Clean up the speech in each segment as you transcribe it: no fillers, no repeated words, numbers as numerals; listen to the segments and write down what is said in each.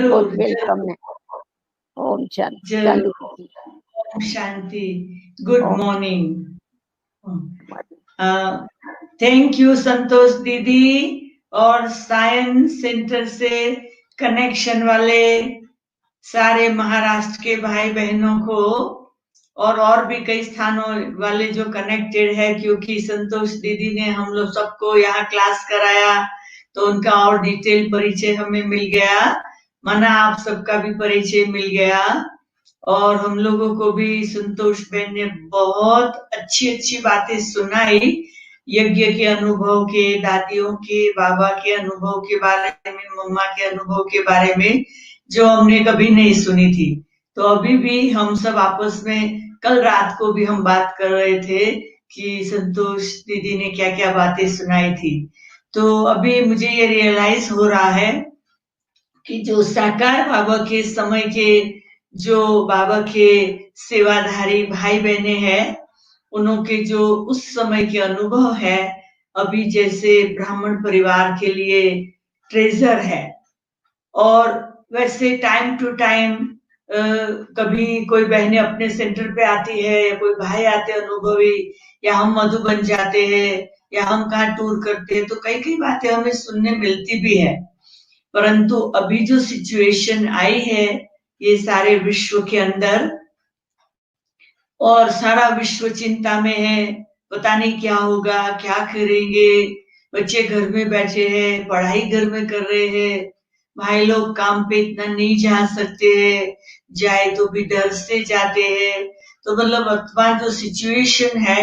बहुत बहुत जरूर वेलकम है। ओम शांति। जरूर। चालू कीजिए। ओम शांति। गुड ओम मॉर्निंग। शांति। थैंक यू संतोष दीदी और साइंस सेंटर से कनेक्शन वाले सारे महाराष्ट्र के भाई बहनों को और भी कई स्थानों वाले जो कनेक्टेड है, क्योंकि संतोष दीदी ने हम लोग सबको यहाँ क्लास कराया तो उनका और डिटेल परिचय हमें मिल गया, माना आप सबका भी परिचय मिल गया। और हम लोगों को भी संतोष बहन ने बहुत अच्छी अच्छी बातें सुनाई, यज्ञ के अनुभव के, दादियों के, बाबा के अनुभव के बारे में, मम्मा के अनुभव के बारे में, जो हमने कभी नहीं सुनी थी। तो अभी भी हम सब आपस में, कल रात को भी हम बात कर रहे थे कि संतोष दीदी ने क्या क्या बातें सुनाई थी। तो अभी मुझे ये रियलाइज हो रहा है कि जो साकार बाबा के समय के जो बाबा के सेवाधारी भाई बहने हैं, उनके जो उस समय के अनुभव है, अभी जैसे ब्राह्मण परिवार के लिए ट्रेजर है। और वैसे टाइम टू टाइम कभी कोई बहनें अपने सेंटर पे आती है, या कोई भाई आते अनुभवी, या हम मधुबन जाते हैं, या हम कहाँ टूर करते हैं, तो कई कई बातें हमें सुनने मिलती भी है। परंतु अभी जो सिचुएशन आई है ये सारे विश्व के अंदर, और सारा विश्व चिंता में है, पता नहीं क्या होगा, क्या करेंगे। बच्चे घर में बैठे हैं, पढ़ाई घर में कर रहे हैं, भाई लोग काम पे इतना नहीं जा सकते हैं, जाए तो भी डर से जाते हैं। तो मतलब वर्तमान जो सिचुएशन है,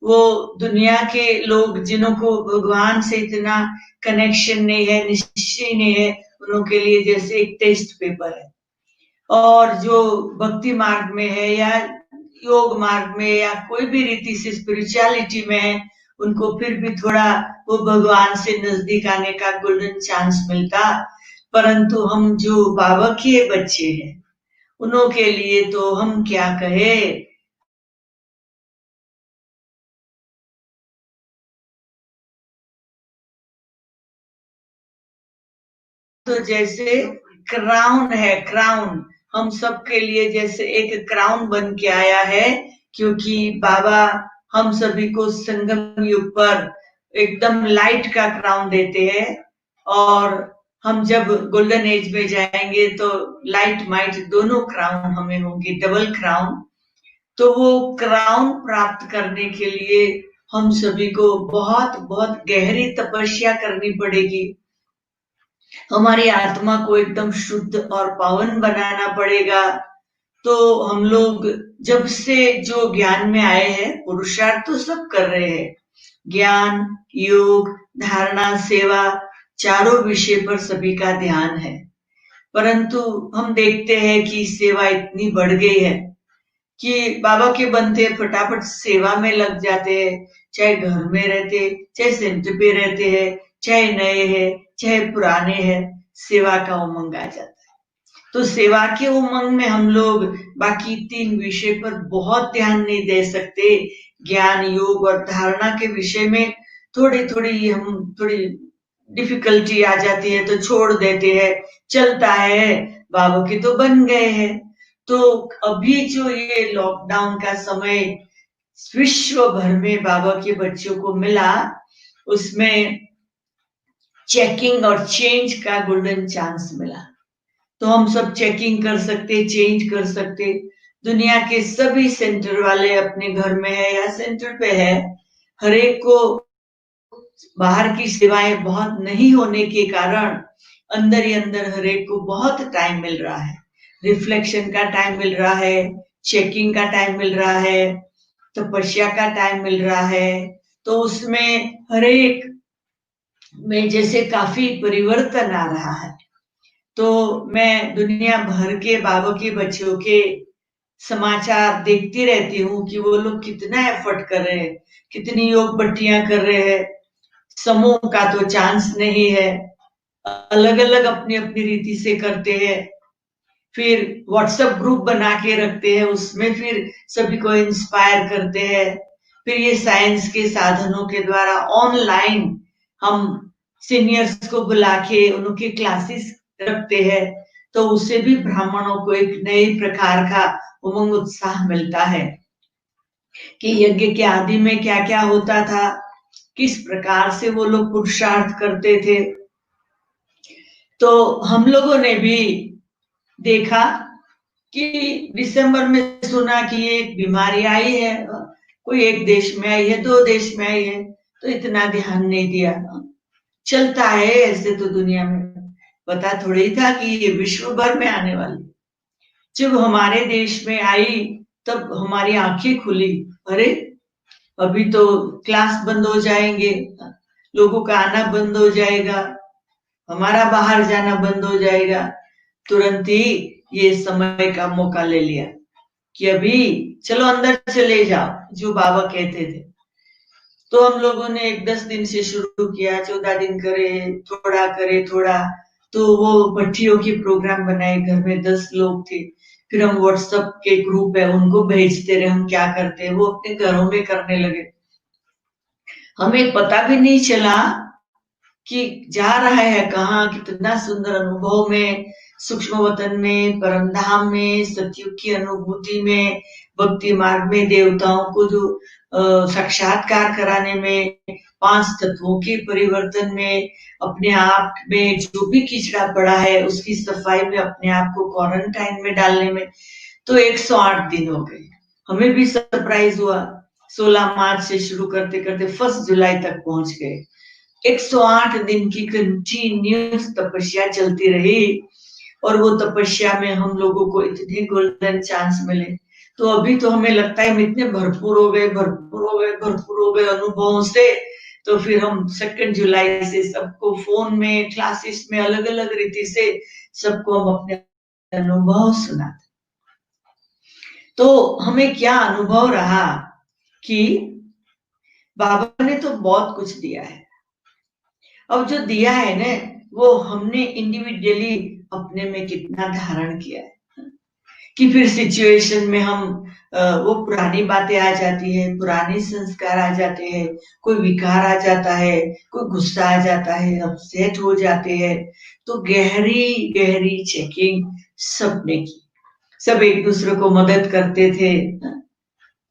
वो दुनिया के लोग जिनको भगवान से इतना कनेक्शन नहीं है, निश्चय नहीं है, उनों के लिए जैसे एक टेस्ट पेपर है। और जो भक्ति मार्ग में है, या योग मार्ग में, या कोई भी रीति से स्पिरिचुअलिटी में है, उनको फिर भी थोड़ा वो भगवान से नजदीक आने का गोल्डन चांस मिलता। परंतु हम जो बाबा के बच्चे हैं, उनों के लिए तो हम क्या कहे। तो जैसे क्राउन है, क्राउन हम सबके लिए जैसे एक क्राउन बन के आया है, क्योंकि बाबा हम सभी को संगम युग पर एकदम लाइट का क्राउन देते हैं। और हम जब गोल्डन एज में जाएंगे तो लाइट माइट दोनों क्राउन हमें होंगे, डबल क्राउन। तो वो क्राउन प्राप्त करने के लिए हम सभी को बहुत बहुत गहरी तपस्या करनी पड़ेगी। हमारी आत्मा को एकदम शुद्ध और पावन बनाना पड़ेगा। तो हम लोग जब से जो ज्ञान में आए हैं, पुरुषार्थ तो सब कर रहे हैं, ज्ञान, योग, धारणा, सेवा, चारों विषय पर सभी का ध्यान है। परंतु हम देखते हैं कि सेवा इतनी बढ़ गई है कि बाबा के बनते फटाफट सेवा में लग जाते हैं, चाहे घर में रहते, चाहे सेंटर पे रहते हैं, चाहे नए हैं, चाहे पुराने हैं, सेवा का उमंग आ जाता है। तो सेवा के उमंग में हम लोग बाकी तीन विषय पर बहुत ध्यान नहीं दे सकते। ज्ञान, योग और धारणा के विषय में थोड़ी थोड़ी हम थोड़ी डिफिकल्टी आ जाती है तो छोड़ देते हैं, चलता है, बाबा के तो बन गए हैं। तो अभी जो ये लॉकडाउन का समय विश्व भर में बाबा के बच्चों को मिला, उसमें चेकिंग और चेंज का गोल्डन चांस मिला। तो हम सब चेकिंग कर सकते, चेंज कर सकते। दुनिया के सभी सेंटर वाले अपने घर में है या सेंटर पे है, हर एक को बाहर की सेवाएं बहुत नहीं होने के कारण अंदर ही अंदर हर एक को बहुत टाइम मिल रहा है, रिफ्लेक्शन का टाइम मिल रहा है, चेकिंग का टाइम मिल रहा है, तपस्या का टाइम मिल रहा है। तो उसमें हर एक में जैसे काफी परिवर्तन आ रहा है। तो मैं दुनिया भर के बाबा के बच्चों के समाचार देखती रहती हूँ कि वो लोग कितना एफर्ट कर रहे हैं, कितनी योग भट्टियां कर रहे हैं। समूह का तो चांस नहीं है, अलग अलग अपनी अपनी रीति से करते हैं। फिर व्हाट्सएप ग्रुप बना के रखते हैं, उसमें फिर सभी को इंस्पायर करते हैं। फिर ये साइंस के साधनों के द्वारा ऑनलाइन हम सीनियर्स को बुला के उनकी क्लासेस रखते हैं। तो उससे भी ब्राह्मणों को एक नए प्रकार का उमंग उत्साह मिलता है कि यज्ञ के आदि में क्या क्या होता था, किस प्रकार से वो लोग पुरुषार्थ करते थे। तो हम लोगों ने भी देखा कि दिसंबर में सुना कि एक बीमारी आई है, कोई एक देश में आई है, 2 देश में आई है, तो इतना ध्यान नहीं दिया। चलता है ऐसे तो दुनिया में, पता थोड़ी था कि ये विश्व भर में आने वाली। जब हमारे देश में आई तब हमारी आंखें खुली, अरे अभी तो क्लास बंद हो जाएंगे, लोगों का आना बंद हो जाएगा, हमारा बाहर जाना बंद हो जाएगा। तुरंत ही ये समय का मौका ले लिया कि अभी चलो अंदर चले जाओ, जो बाबा कहते थे। तो हम लोगों ने 10 दिन से शुरू किया, 14 दिन करे थोड़ा। तो वो भट्टियों के प्रोग्राम बनाए, घर में 10 लोग थे, फिर हम व्हाट्सएप के ग्रुप है उनको भेजते रहे हम क्या करते हैं, वो अपने घरों में करने लगे। हमें पता भी नहीं चला कि जा रहा है कहाँ, कितना सुंदर अनुभव में, सूक्ष्म वतन में, परमधाम में, सतयुग की अनुभूति में, भक्ति मार्ग में, देवताओं को जो साक्षात्कार कराने में, 5 तत्वों के परिवर्तन में, अपने आप में जो भी कीचड़ा पड़ा है उसकी सफाई में, अपने आप को क्वारंटाइन में डालने में, तो 108 दिन हो गए। हमें भी सरप्राइज हुआ, 16 मार्च से शुरू करते करते 1 जुलाई तक पहुंच गए। 108 दिन की कंटिन्यूस तपस्या चलती रही, और वो तपस्या में हम लोगों को इतने गोल्डन चांस मिले। तो अभी तो हमें लगता है हम इतने भरपूर हो गए अनुभवों से। तो फिर हम 2 जुलाई से सबको फोन में, क्लासेस में, अलग अलग रीति से सबको हम अपने अनुभव सुनाते। तो हमें क्या अनुभव रहा कि बाबा ने तो बहुत कुछ दिया है। अब जो दिया है ना, वो हमने इंडिविजुअली अपने में कितना धारण किया है, कि फिर सिचुएशन में हम वो पुरानी बातें आ जाती है, पुराने संस्कार आ जाते हैं, कोई विकार आ जाता है, कोई गुस्सा आ जाता है, अपसेट हो जाते हैं। तो गहरी गहरी चेकिंग सबने की, सब एक दूसरे को मदद करते थे।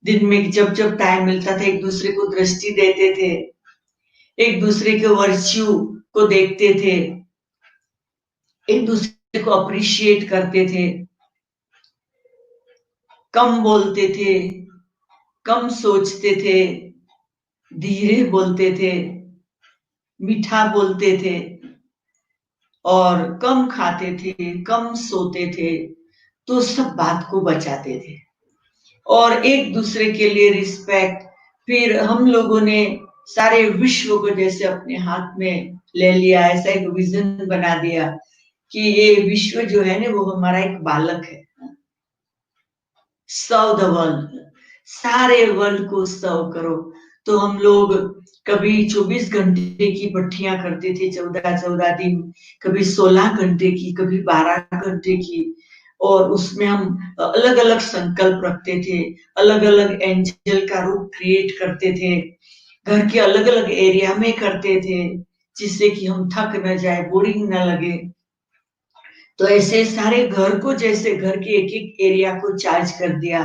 दिन में जब जब टाइम मिलता था एक दूसरे को दृष्टि देते थे, एक दूसरे के वर्च्यू को देखते थे, एक दूसरे को अप्रिशिएट करते थे, कम बोलते थे, कम सोचते थे, धीरे बोलते थे, मीठा बोलते थे, और कम खाते थे, कम सोते थे, तो सब बात को बचाते थे, और एक दूसरे के लिए रिस्पेक्ट। फिर हम लोगों ने सारे विश्व को जैसे अपने हाथ में ले लिया, ऐसा एक विजन बना दिया कि ये विश्व जो है ना वो हमारा एक बालक है। सर्व द वर्ल्ड, सारे वर्ल्ड को सर्व करो। तो हम लोग कभी 24 घंटे की भट्टियां करते थे, 14-14 दिन, कभी 16 घंटे की, कभी 12 घंटे की, और उसमें हम अलग अलग संकल्प रखते थे, अलग अलग एंजल का रूप क्रिएट करते थे, घर के अलग अलग एरिया में करते थे, जिससे कि हम थक न जाए, बोरिंग न लगे। तो ऐसे सारे घर को, जैसे घर के एक एक एरिया को चार्ज कर दिया,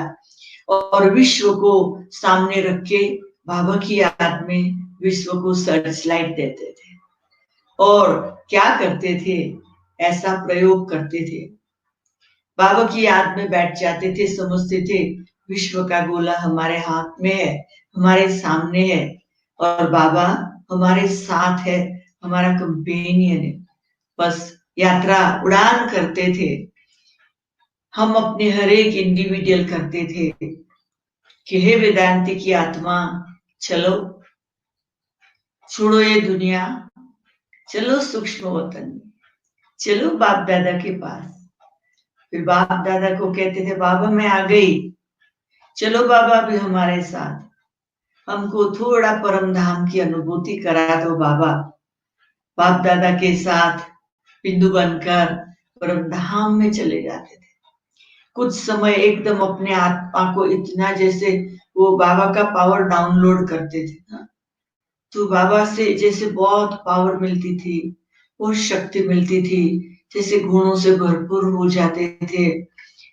और विश्व को सामने रख के बाबा की याद में विश्व को सर्च लाइट देते थे। और क्या करते थे, ऐसा प्रयोग करते थे, बाबा की याद में बैठ जाते थे, समझते थे विश्व का गोला हमारे हाथ में है, हमारे सामने है, और बाबा हमारे साथ है, हमारा कंपेनियन है। बस यात्रा उड़ान करते थे, हम अपने हर एक इंडिविजुअल करते थे कि हे वेदांती की आत्मा, चलो छोड़ो ये दुनिया, चलो सूक्ष्म वतन, चलो बाप दादा के पास। फिर बाप दादा को कहते थे, बाबा मैं आ गई, चलो बाबा भी हमारे साथ, हमको थोड़ा परम धाम की अनुभूति करा दो बाबा। बाप दादा के साथ बिंदु बनकर परम धाम में चले जाते थे। कुछ समय एकदम अपने आत्मा को इतना, जैसे वो बाबा का पावर डाउनलोड करते थे, तो बाबा से जैसे बहुत पावर मिलती थी, बहुत शक्ति मिलती थी जैसे गुणों से भरपूर हो जाते थे,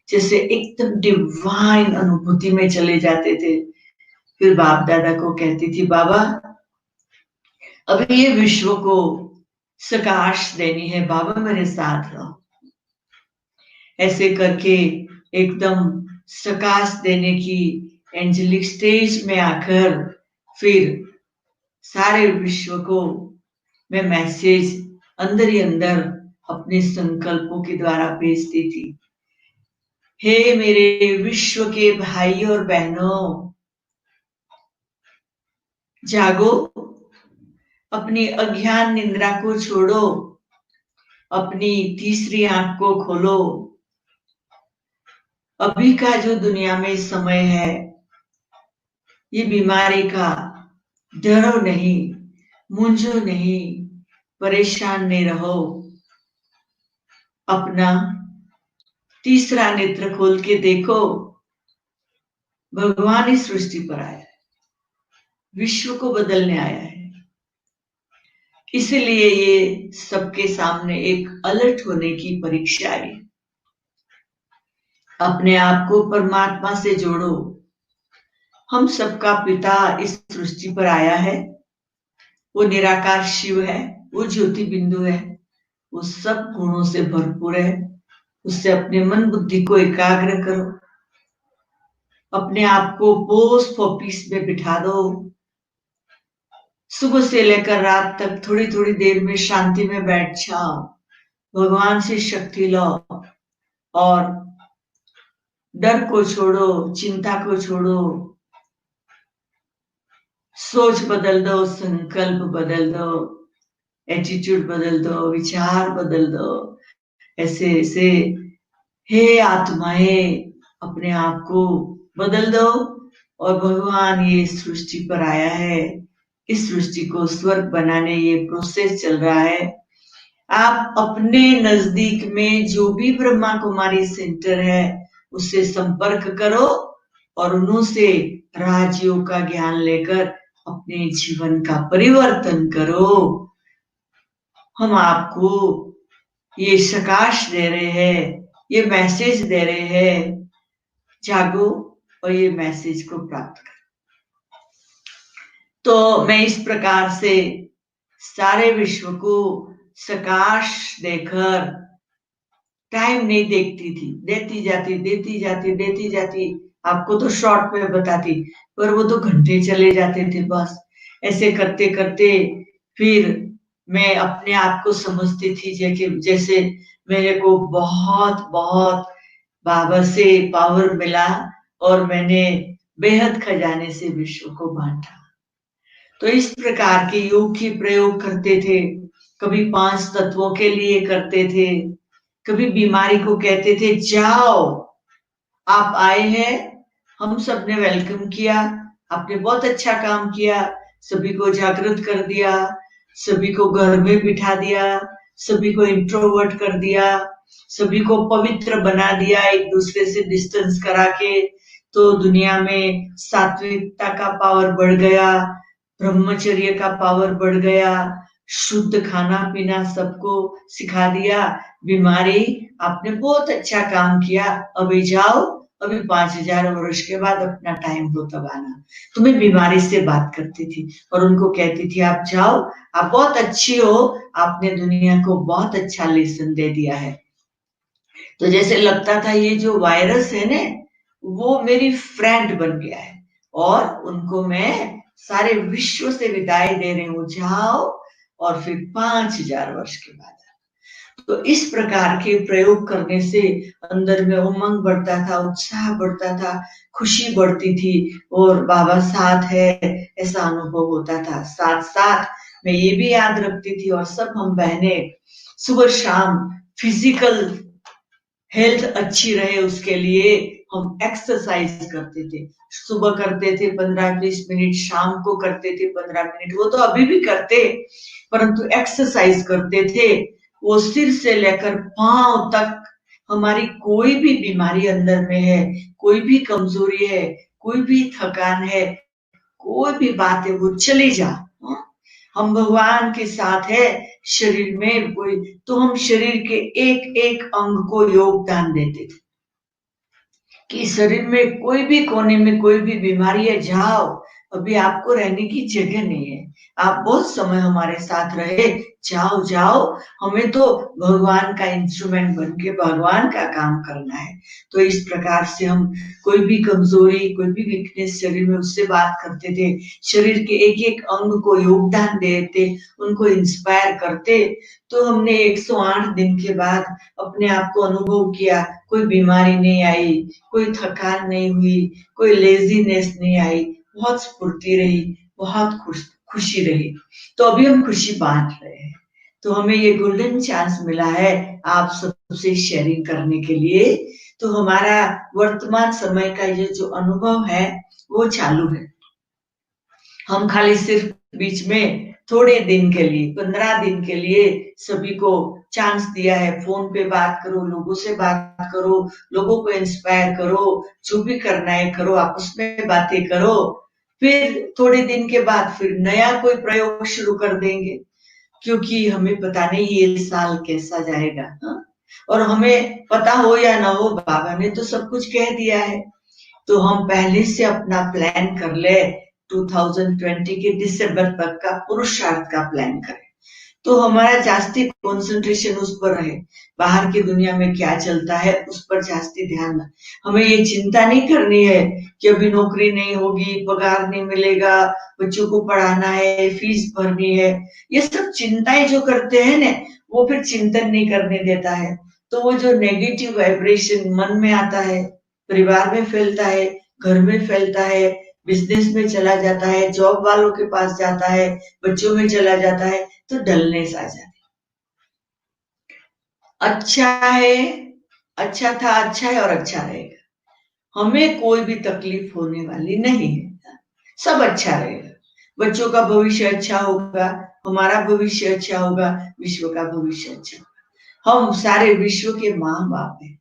जैसे एकदम डिवाइन अनुभूति में चले जाते थे। फिर बाप दादा को कहती थी, बाबा अभी ये विश्व को सकाश देनी है, बाबा मेरे साथ रहो। ऐसे करके एकदम सकाश देने की एंजेलिक स्टेज में आकर फिर सारे विश्व को मैं मैसेज अंदर ही अंदर अपने संकल्पों के द्वारा भेजती थी। हे मेरे विश्व के भाई और बहनों, जागो, अपनी अज्ञान निद्रा को छोड़ो, अपनी तीसरी आंख को खोलो। अभी का जो दुनिया में समय है, ये बीमारी का डरो नहीं, मुंझो नहीं, परेशान नहीं रहो। अपना तीसरा नेत्र खोल के देखो, भगवान इस सृष्टि पर आया है, विश्व को बदलने आया है। इसलिए ये सबके सामने एक अलर्ट होने की परीक्षा है। अपने आप को परमात्मा से जोड़ो। हम सबका पिता इस सृष्टि पर आया है, वो निराकार शिव है, वो ज्योति बिंदु है, वो सब गुणों से भरपूर है। उससे अपने मन बुद्धि को एकाग्र करो, अपने आप को पोस्ट ऑफिस में बिठा दो। सुबह से लेकर रात तक थोड़ी थोड़ी देर में शांति में बैठ जाओ, भगवान से शक्ति लो और डर को छोड़ो, चिंता को छोड़ो, सोच बदल दो, संकल्प बदल दो, एटीट्यूड बदल दो, विचार बदल दो। ऐसे ऐसे हे आत्माएं, अपने आप को बदल दो। और भगवान ये सृष्टि पर आया है, इस सृष्टि को स्वर्ग बनाने ये प्रोसेस चल रहा है। आप अपने नजदीक में जो भी ब्रह्मा कुमारी सेंटर है उससे संपर्क करो और उनसे राजयोग का ज्ञान लेकर अपने जीवन का परिवर्तन करो। हम आपको ये सकाश दे रहे हैं, ये मैसेज दे रहे हैं, जागो और ये मैसेज को प्राप्त करो। तो मैं इस प्रकार से सारे विश्व को सकाश देकर टाइम नहीं देखती थी, देती जाती। आपको तो शॉर्ट में बताती, पर वो तो घंटे चले जाते थे बस। ऐसे करते करते फिर मैं अपने आप को समझती थी जैसे मेरे को बहुत बहुत बाबा से पावर मिला और मैंने बेहद खजाने से विश्व को बांटा। तो इस प्रकार के योग की प्रयोग करते थे। कभी 5 तत्वों के लिए करते थे, कभी बीमारी को कहते थे जाओ, आप आए हैं, हम सब ने वेलकम किया, आपने बहुत अच्छा काम किया, सभी को जागृत कर दिया, सभी को घर में बिठा दिया, सभी को इंट्रोवर्ट कर दिया, सभी को पवित्र बना दिया, एक दूसरे से डिस्टेंस करा के। तो दुनिया में सात्विकता का पावर बढ़ गया, ब्रह्मचर्य का पावर बढ़ गया, शुद्ध खाना पीना सबको सिखा दिया। बीमारी, आपने बहुत अच्छा काम किया, अभी जाओ, अभी 5000 वर्ष के बाद अपना टाइम हो तब आना। तो मैं बीमारी से बात करती थी और उनको कहती थी आप जाओ, आप बहुत अच्छी हो, आपने दुनिया को बहुत अच्छा लेसन दे दिया है। तो जैसे लगता था ये जो वायरस है ना, वो मेरी फ्रेंड बन गया है और उनको मैं सारे विश्व से विदाई दे रही हूँ, जाओ और फिर 5000 वर्ष के बाद। तो इस प्रकार के प्रयोग करने से अंदर में उमंग बढ़ता था, उत्साह बढ़ता था, खुशी बढ़ती थी और बाबा साथ है ऐसा अनुभव होता था। साथ साथ मैं ये भी याद रखती थी और सब हम बहनें सुबह शाम फिजिकल हेल्थ अच्छी रहे उसके लिए हम एक्सरसाइज करते थे। सुबह करते थे 15-20 मिनट, शाम को करते थे 15 मिनट, वो तो अभी भी करते, परंतु एक्सरसाइज करते थे। वो सिर से लेकर पांव तक हमारी कोई भी बीमारी अंदर में है, कोई भी कमजोरी है, कोई भी थकान है, कोई भी बात है, वो चली जा। हम भगवान के साथ है शरीर में कोई, तो हम शरीर के एक एक अंग को योगदान देते थे कि शरीर में कोई भी कोने में कोई भी बीमारी है, जाओ, अभी आपको रहने की जगह नहीं है, आप बहुत समय हमारे साथ रहे, जाओ जाओ, हमें तो भगवान का इंस्ट्रूमेंट बन के भगवान का काम करना है। तो इस प्रकार से हम कोई भी कमजोरी, कोई भी वीकनेस शरीर में, उससे बात करते थे, शरीर के एक एक अंग को योगदान देते, उनको इंस्पायर करते। तो हमने 108 दिन के बाद अपने आप को अनुभव किया, कोई बीमारी नहीं आई, कोई थकान नहीं हुई, कोई लेजीनेस नहीं आई, बहुत स्फूर्ति रही, बहुत खुशी रही। तो अभी हम खुशी बांट रहे हैं। तो हमें ये गोल्डन चांस मिला है आप सबसे शेयरिंग करने के लिए। तो हमारा वर्तमान समय का ये जो अनुभव है वो चालू है। हम खाली सिर्फ बीच में थोड़े दिन के लिए, 15 दिन के लिए सभी को चांस दिया है, फोन पे बात करो, लोगों से बात करो, लोगों को इंस्पायर करो, जो भी करना है करो, आपस में बातें करो। फिर थोड़े दिन के बाद फिर नया कोई प्रयोग शुरू कर देंगे, क्योंकि हमें पता नहीं ये साल कैसा जाएगा। हा? और हमें पता हो या ना हो, बाबा ने तो सब कुछ कह दिया है। तो हम पहले से अपना प्लान कर ले, 2020 के दिसंबर तक का पुरुषार्थ का प्लान करें। तो हमारा जास्ती कंसंट्रेशन उस पर रहे, बाहर की दुनिया में क्या चलता है उस पर जास्ती ध्यान न। हमें ये चिंता नहीं करनी है कि अभी नौकरी नहीं होगी, पगार नहीं मिलेगा, बच्चों को पढ़ाना है, फीस भरनी है। ये सब चिंताएं जो करते हैं ना, वो फिर चिंतन नहीं करने देता है। तो वो जो नेगेटिव वाइब्रेशन मन में आता है, परिवार में फैलता है, घर में फैलता है, बिजनेस में चला जाता है, जॉब वालों के पास जाता है, बच्चों में चला जाता है, तो डलनेस आ जाती। अच्छा है, अच्छा था, अच्छा है और अच्छा रहेगा। हमें कोई भी तकलीफ होने वाली नहीं है, सब अच्छा रहेगा। बच्चों का भविष्य अच्छा होगा, हमारा भविष्य अच्छा होगा, विश्व का भविष्य अच्छा होगा। हम सारे विश्व के माँ बाप हैं।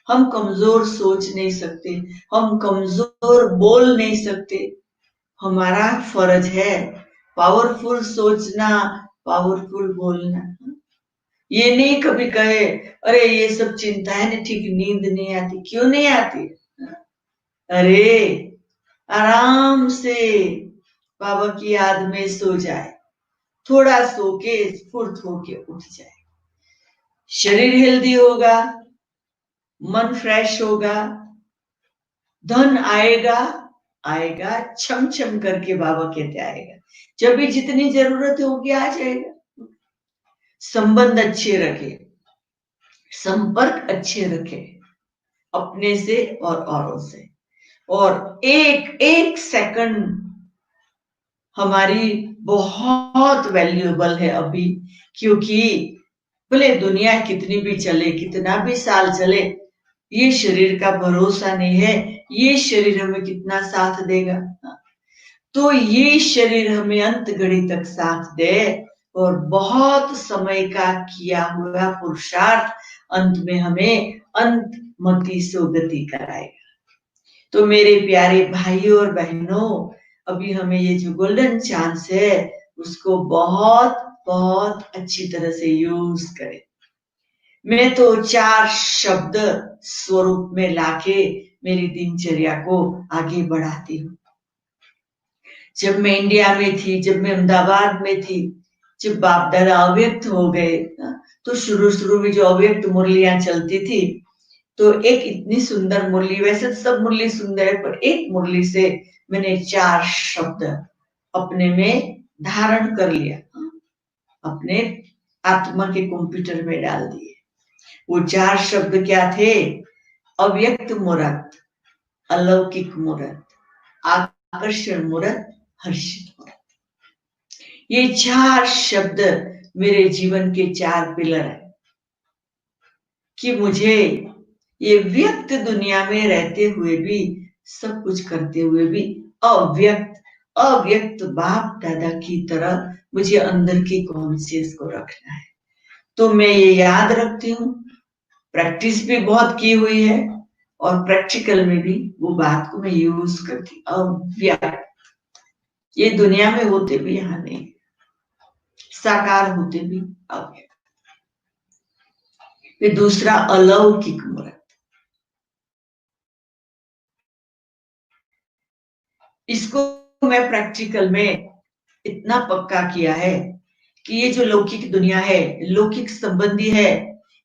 हम कमजोर सोच नहीं सकते, हम कमजोर बोल नहीं सकते। हमारा फर्ज है पावरफुल सोचना, पावरफुल बोलना। ये नहीं कभी कहे अरे ये सब चिंता है ना, ठीक नींद नहीं आती। क्यों नहीं आती? अरे आराम से बाबा की याद में सो जाए, थोड़ा सो के स्फूर्त होके उठ जाए, शरीर हेल्दी होगा, मन फ्रेश होगा, धन आएगा, आएगा छम छम करके, बाबा कहते आएगा। जब भी जितनी जरूरत होगी आ जाएगा। संबंध अच्छे रखे, संपर्क अच्छे रखे अपने से और औरों से। और एक एक सेकंड हमारी बहुत वैल्यूएबल है अभी, क्योंकि भले दुनिया कितनी भी चले, कितना भी साल चले, ये शरीर का भरोसा नहीं है, ये शरीर हमें कितना साथ देगा। तो ये शरीर हमें अंत घड़ी तक साथ दे, और बहुत समय का किया हुआ पुरुषार्थ अंत में हमें अंत मति सुगति कराएगा। तो मेरे प्यारे भाइयों और बहनों, अभी हमें ये जो गोल्डन चांस है उसको बहुत बहुत अच्छी तरह से यूज करें। मैं तो 4 शब्द स्वरूप में लाके मेरी दिनचर्या को आगे बढ़ाती हूँ। जब मैं इंडिया में थी, जब मैं अहमदाबाद में थी, जब बाप दादा अव्यक्त हो गए, तो शुरू में जो अव्यक्त मुरलियां चलती थी, तो एक इतनी सुंदर मुरली, वैसे तो सब मुरली सुंदर है, पर एक मुरली से मैंने 4 शब्द अपने में धारण कर लिया, अपने आत्मा के कंप्यूटर में डाल दिए। वो 4 शब्द क्या थे? अव्यक्त मूर्त, अलौकिक मूर्त, आकर्षण मूर्त, हर्षित मूर्त। ये 4 शब्द मेरे जीवन के 4 पिलर है कि मुझे ये व्यक्त दुनिया में रहते हुए भी, सब कुछ करते हुए भी अव्यक्त बाप दादा की तरह मुझे अंदर की कॉन्शियस को रखना है। तो मैं ये याद रखती हूँ, प्रैक्टिस भी बहुत की हुई है, और प्रैक्टिकल में भी वो बात को मैं यूज करती। अव्यक्त, ये दुनिया में होते भी यहाँ नहीं। साकार होते भी अव्यक्त। फिर दूसरा अलौकिक मूर्त, इसको मैं प्रैक्टिकल में इतना पक्का किया है कि ये जो लौकिक दुनिया है, लौकिक संबंधी है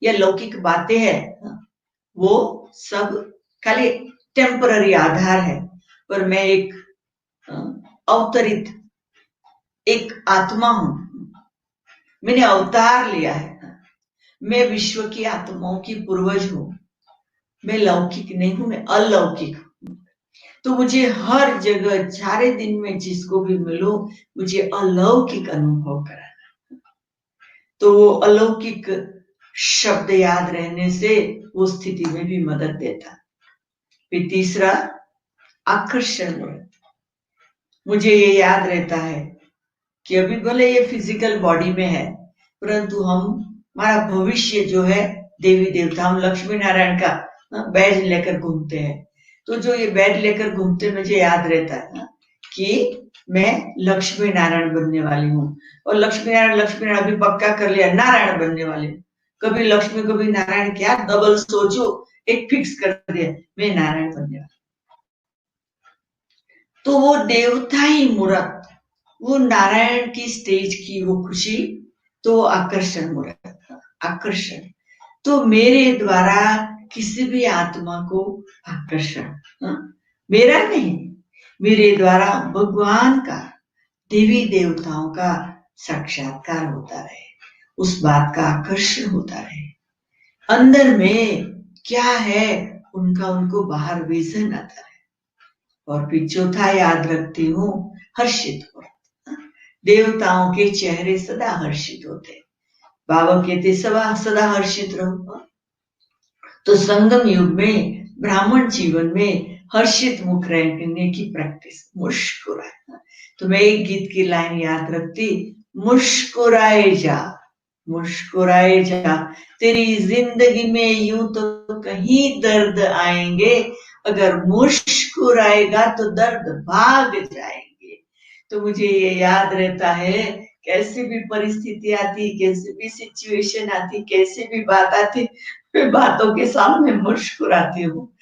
या लौकिक बातें हैं, वो सब खाली टेम्पररी आधार है, पर मैं एक अवतरित एक आत्मा हूं, मैंने अवतार लिया है, मैं विश्व की आत्माओं की पूर्वज हूं, मैं लौकिक नहीं हूं, मैं अलौकिक हूं। तो मुझे हर जगह सारे दिन में जिसको भी मिलो मुझे अलौकिक अनुभव कराना, तो वो अलौकिक शब्द याद रहने से वो स्थिति में भी मदद देता। फिर तीसरा आकर्षण मूर्त, मुझे ये याद रहता है कि अभी भले ये फिजिकल बॉडी में है, परंतु हमारा भविष्य जो है देवी देवता, हम लक्ष्मी नारायण का बैज लेकर घूमते हैं। तो जो ये बैज लेकर घूमते मुझे याद रहता है कि मैं लक्ष्मी नारायण बनने वाली हूँ, और लक्ष्मी नारायण अभी पक्का कर लिया, नारायण बनने वाली हूँ। कभी लक्ष्मी कभी नारायण, क्या डबल सोचो, एक फिक्स कर दिया, मैं नारायण बनने वाली। तो वो देवता ही मूर्त, वो नारायण की स्टेज की वो खुशी, तो आकर्षण मूर्त, आकर्षण। तो मेरे द्वारा किसी भी आत्मा को आकर्षण, मेरा नहीं, मेरे द्वारा भगवान का, देवी देवताओं का साक्षात्कार होता रहे, उस बात का आकर्षण होता रहे, अंदर में क्या है उनका, उनको बाहर विजन आता रहे। और फिर चौथा याद रखती हूँ, हर्षित हो, देवताओं के चेहरे सदा हर्षित होते, बाबा कहते सदा हर्षित रहो। तो संगम युग में, ब्राह्मण जीवन में हर्षित मुख रहने की प्रैक्टिस, मुस्कुराए। तो मैं एक गीत की लाइन याद रखती, मुस्कुराए जा, मुस्कुराए जा, तेरी जिंदगी में यूं तो कहीं दर्द आएंगे, अगर मुस्कुराएगा तो दर्द भाग जाएंगे। तो मुझे ये याद रहता है, कैसी भी परिस्थिति आती, कैसी भी सिचुएशन आती, कैसी भी बात आती, मैं बातों के सामने मुस्कुराती हूँ।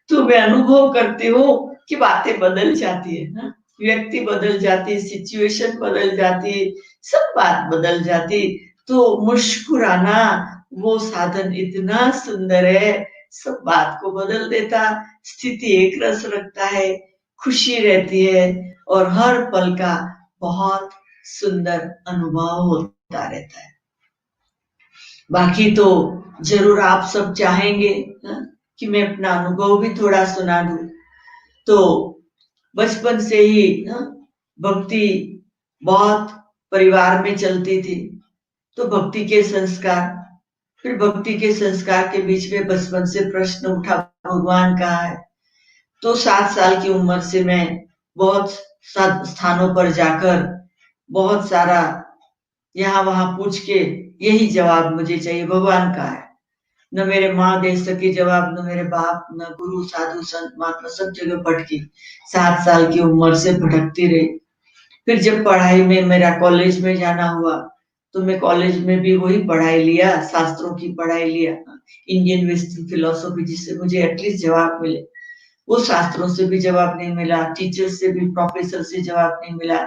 तो मैं अनुभव करती हूँ कि बातें बदल जाती है ना, व्यक्ति बदल जाती, सिचुएशन बदल जाती, सब बात बदल जाती। तो मुस्कुराना वो साधन इतना सुंदर है, सब बात को बदल देता, स्थिति एक रस रखता है, खुशी रहती है, और हर पल का बहुत सुंदर अनुभव होता रहता है। बाकी तो जरूर आप सब चाहेंगे कि मैं अपना अनुभव भी थोड़ा सुना दूं। तो बचपन से ही भक्ति बहुत परिवार में चलती थी, तो भक्ति के संस्कार, फिर भक्ति के संस्कार के बीच में बचपन से प्रश्न उठा, भगवान कहाँ है। तो 7 साल की उम्र से मैं बहुत स्थानों पर जाकर बहुत सारा यहाँ वहां पूछ के यही जवाब मुझे चाहिए, भगवान कहाँ है। न मेरे माँ दे सके जवाब, न मेरे बाप, न गुरु, साधु, संत, महात्मा, सब जगह भटकी, 7 साल की उम्र से भटकती रही। फिर जब पढ़ाई में मेरा कॉलेज में जाना हुआ, तो मैं कॉलेज में भी वही पढ़ाई लिया, शास्त्रों की पढ़ाई लिया, इंडियन वेस्टर्न फिलोसॉफी, जिससे मुझे एटलीस्ट जवाब मिले। वो शास्त्रों से भी जवाब नहीं मिला, टीचर से भी, प्रोफेसर से जवाब नहीं मिला।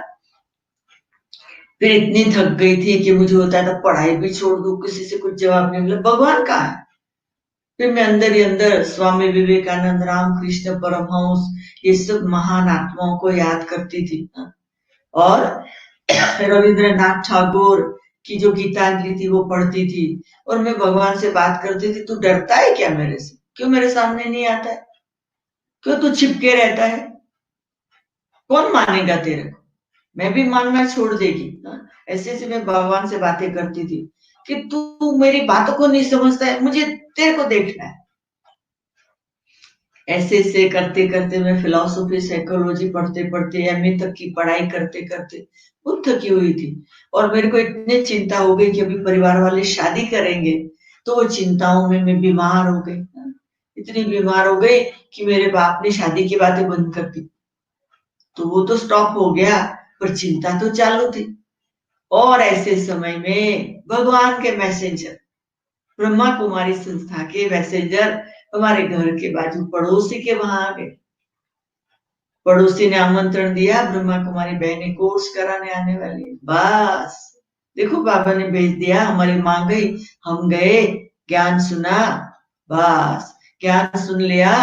फिर इतनी थक गई थी कि मुझे होता था पढ़ाई भी छोड़ दूं, किसी से कुछ जवाब नहीं मिला, भगवान कहाँ है। फिर मैं अंदर ही अंदर स्वामी विवेकानंद, रामकृष्ण परमहंस, ये सब महान आत्माओं को याद करती थी, और रविंद्रनाथ टैगोर की जो गीतांजलि थी वो पढ़ती थी, और मैं भगवान से बात करती थी, तू डरता है क्या मेरे से, क्यों मेरे सामने नहीं आता है, क्यों तू छिपके रहता है, कौन मानेगा तेरे को, मैं भी मानना छोड़ देगी। ऐसे ऐसे मैं भगवान से बातें करती थी कि तू मेरी बातों को नहीं समझता है, मुझे तेरे को देखना है। ऐसे ऐसे करते करते मैं फिलोसॉफी, साइकोलॉजी पढ़ते पढ़ते, एमए तक की पढ़ाई करते करते बहुत थकी हुई थी, और मेरे को इतनी चिंता हो गई कि अभी परिवार वाले शादी करेंगे। तो वो चिंताओं में मैं बीमार हो गई, इतनी बीमार हो गई कि मेरे बाप ने शादी की बातें बंद कर दी। तो वो तो स्टॉप हो गया, पर चिंता तो चालू थी। और ऐसे समय में भगवान के मैसेंजर, ब्रह्मा कुमारी संस्था के मैसेंजर हमारे घर के बाजू पड़ोसी के वहां आ गए। पड़ोसी ने आमंत्रण दिया, ब्रह्मा कुमारी बहनें कोर्स कराने आने वाली है। बस देखो बाबा ने भेज दिया, हमारी मां गई, हम गए, ज्ञान सुना, बस ज्ञान सुन लिया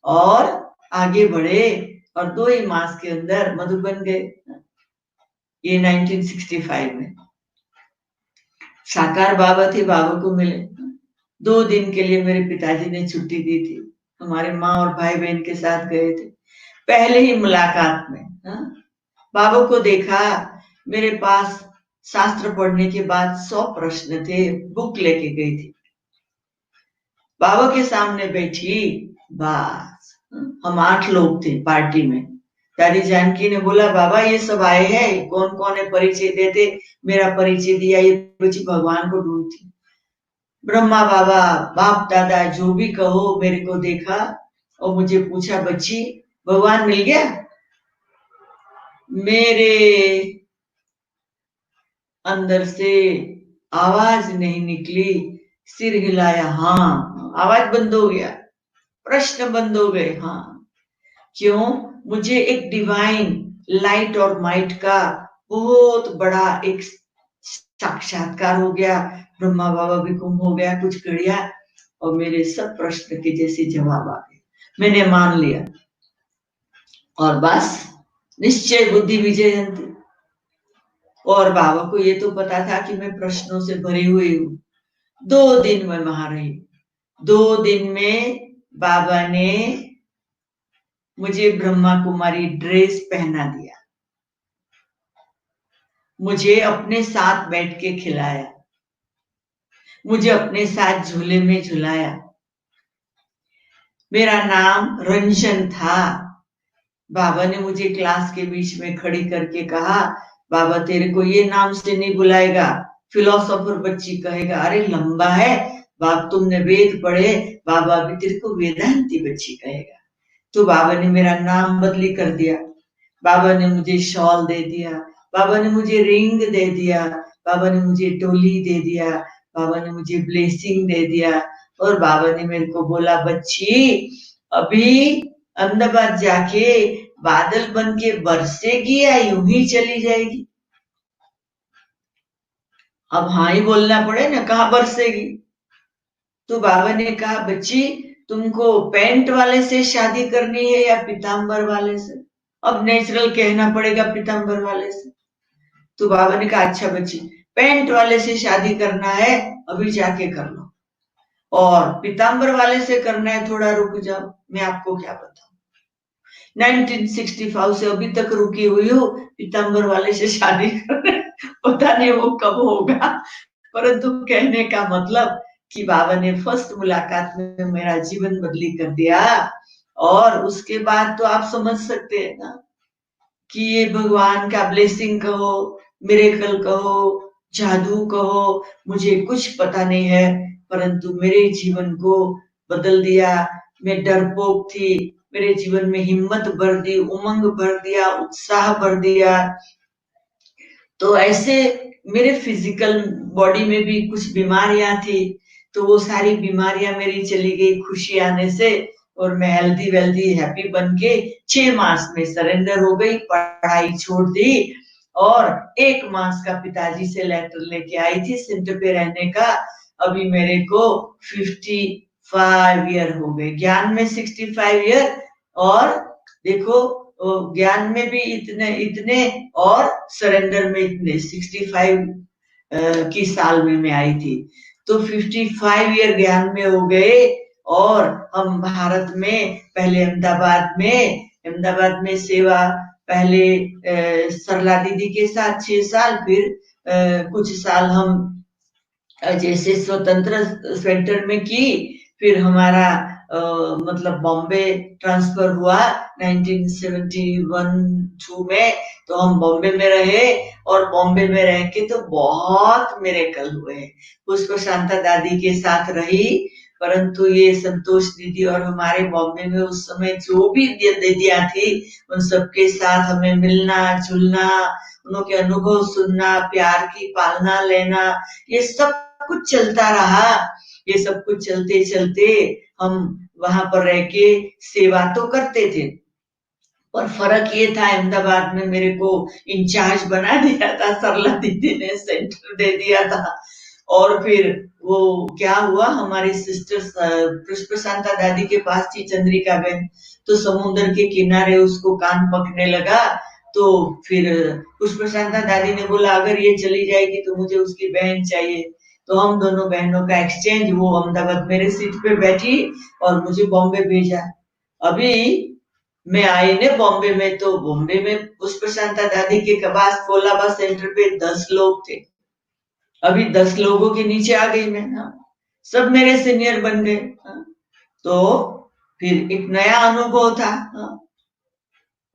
और आगे बढ़े और 2 ही मास के अंदर मधु बन गए। ये 1965 में साकार बाबा थे, बाबा को मिले। 2 दिन के लिए मेरे पिताजी ने छुट्टी दी थी, हमारे माँ और भाई बहन के साथ गए थे। पहले ही मुलाकात में बाबा को देखा। मेरे पास शास्त्र पढ़ने के बाद 100 प्रश्न थे, बुक लेके गई थी, बाबा के सामने बैठी। बस हम 8 लोग थे पार्टी में। दादी जानकी ने बोला, बाबा ये सब आए हैं, कौन कौन है परिचय देते। मेरा परिचय दिया, ये बच्ची भगवान को ढूंढती। ब्रह्मा बाबा, बाप दादा, जो भी कहो, मेरे को देखा और मुझे पूछा, बच्ची भगवान मिल गया? मेरे अंदर से आवाज नहीं निकली, सिर हिलाया, हाँ। आवाज बंद हो गया, प्रश्न बंद हो गए। हाँ, क्यों? मुझे एक डिवाइन लाइट और माइट का बहुत बड़ा एक साक्षात्कार हो गया। ब्रह्मा बाबा भी गुम हो गया कुछ घड़िया और मेरे सब प्रश्न के जैसे जवाब आ गए। मैंने मान लिया और बस निश्चय बुद्धि विजयंती। और बाबा को ये तो पता था कि मैं प्रश्नों से भरी हुई हूँ। 2 दिन में वहां रही। 2 दिन में बाबा ने मुझे ब्रह्मा कुमारी ड्रेस पहना दिया, मुझे अपने साथ बैठ के खिलाया, मुझे अपने साथ झूले में झुलाया। मेरा नाम रंजन था। बाबा ने मुझे क्लास के बीच में खड़ी करके कहा, बाबा तेरे को ये नाम से नहीं बुलाएगा, फिलोसोफर बच्ची कहेगा। अरे लंबा है बाप, तुमने वेद पढ़े, बाबा भी तेरे को वेदांती बच्ची कहेगा। तो बाबा ने मेरा नाम बदली कर दिया। बाबा ने मुझे शॉल दे दिया, बाबा ने मुझे रिंग दे दिया, बाबा ने मुझे टोली दे दिया, बाबा ने मुझे ब्लेसिंग दे दिया। और बाबा ने मेरे को बोला, बच्ची अभी अहमदाबाद जाके बादल बन के बरसेगी या यूं ही चली जाएगी? अब हाँ ही बोलना पड़े ना, कहाँ बरसेगी? तो बाबा ने कहा, बच्ची तुमको पैंट वाले से शादी करनी है या पीताम्बर वाले से? अब नेचुरल कहना पड़ेगा पीताम्बर वाले से। तो बाबा ने कहा, अच्छा बच्ची पैंट वाले से शादी करना है, अभी जाके कर लो, और पीताम्बर वाले से करना है थोड़ा रुक जाओ, मैं आपको क्या बताऊं। 1965 से अभी तक रुकी हुई हूँ पीताम्बर वाले से शादी करने। पता नहीं वो कब होगा, परंतु कहने का मतलब कि बाबा ने फर्स्ट मुलाकात में मेरा जीवन बदली कर दिया। और उसके बाद तो आप समझ सकते हैं ना कि ये भगवान का ब्लेसिंग कहो, मिरेकल कहो, जादू कहो, मुझे कुछ पता नहीं है, परंतु मेरे जीवन को बदल दिया। मैं डरपोक थी, मेरे जीवन में हिम्मत भर दी, उमंग भर दिया, उत्साह भर दिया। तो ऐसे मेरे फिजिकल बॉडी में भी कुछ बीमारियां थी, तो वो सारी बीमारियां मेरी चली गई खुशी आने से, और मैं हेल्दी वेल्दी हैप्पी बन के 6 मास में सरेंडर हो गई, पढ़ाई छोड़ दी। और 1 मास का पिताजी से लेटर लेके आई थी सेंटर पे रहने का। अभी मेरे को 55 ईयर हो गए, ज्ञान में 65 ईयर, और देखो ज्ञान में भी इतने और सरेंडर में इतने 65 की साल में मैं आई थी। तो 55 ईयर ज्ञान में हो गए। और हम भारत में पहले अहमदाबाद में सेवा, पहले सरला दीदी के साथ 6 साल, फिर कुछ साल हम जैसे स्वतंत्र सेंटर में की। फिर हमारा मतलब बॉम्बे ट्रांसफर हुआ 1971-2 में, तो हम बॉम्बे में रहे। और बॉम्बे में रह के तो बहुत मिरेकल हुए। पुष्प शांता दादी के साथ रही, परंतु ये संतोष दीदी और हमारे बॉम्बे में उस समय जो भी दीदियां थी, उन सबके साथ हमें मिलना जुलना उनके अनुभव सुनना, प्यार की पालना लेना, ये सब कुछ चलता रहा। ये सब कुछ चलते चलते हम वहां पर रह के सेवा तो करते थे, और फर्क ये था अहमदाबाद में मेरे को इंचार्ज बना दिया था, सरला दीदी ने सेंटर दे दिया था। और फिर वो क्या हुआ, हमारी सिस्टर पुष्प शांता दादी के पास थी चंद्रिका बहन, तो समुद्र के किनारे उसको कान पकने लगा। तो फिर पुष्प शांता दादी ने बोला अगर ये चली जाएगी तो मुझे उसकी बहन चाहिए। तो हम दोनों बहनों का एक्सचेंज, वो अहमदाबाद मेरे सीट पे बैठी और मुझे बॉम्बे भेजा। अभी मैं आई ने बॉम्बे में, तो बॉम्बे में पुष्प शांता दादी के पास कोलाबा सेंटर पे 10 लोग थे। अभी 10 लोगों के नीचे आ गई मैं। हाँ, सब मेरे सीनियर बन गए। हाँ, तो फिर एक नया अनुभव था। हाँ,